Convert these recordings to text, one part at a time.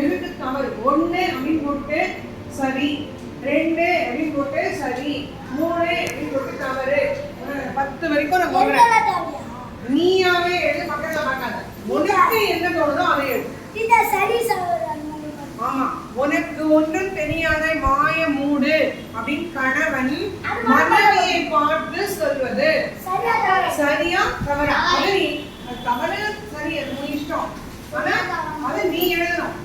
எதுக்கு தவறு? 1 அப்படின்னு போட்டு சரி, 2 அப்படின்னு போட்டு சரி, 3 அப்படின்னு போட்டு தவறு. 10 வரைக்கும் நான் சொல்றேன். நீயாவே எழுது, பக்கத்துல பார்க்காத. உனக்கு என்ன தோணுதோ அதை எழுது. இந்த சரி ஆமா. உனக்கு ஒன்றும் தெரியாத மாய மூடு அப்படின்னு கணவன் மனைவியை பார்த்து சொல்வது சரியா தவறா? அது தவறு சரி, அது உன் இஷ்டம். ஆனா அது நீ எழுதணும்.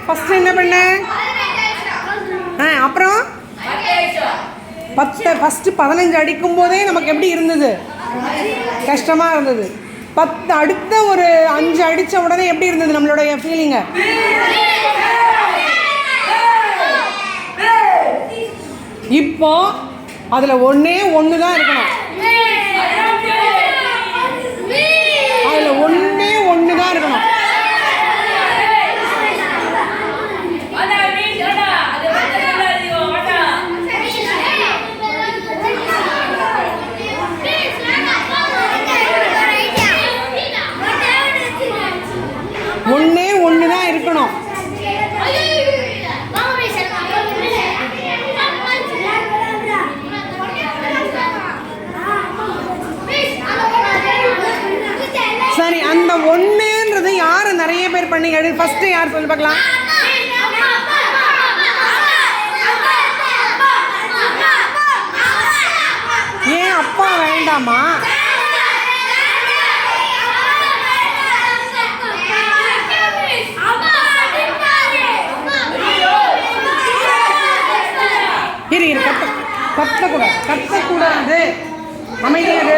ஃபர்ஸ்ட் என்ன பண்ண? அப்புறம் 15 அடிக்கும் போதே நமக்கு எப்படி இருந்தது? கஷ்டமாக இருந்தது. 10 அடுத்த ஒரு 5 அடித்த உடனே எப்படி இருந்தது நம்மளுடைய ஃபீலிங்கு? இப்போ அதில் ஒன்று தான் இருக்கணும். அதில் ஒன்று தான் இருக்கணும். ஒன்று தான் இருக்கணும். சரி, அந்த ஒன்றுன்றது யார் நிறைய பேர் பண்ணீங்க? ஃபர்ஸ்ட் யார் சொல்லி பார்க்கலாம்? ஏன் அப்பா வேண்டாமா? இரு கத்தக்கூடாது. அமைதியாக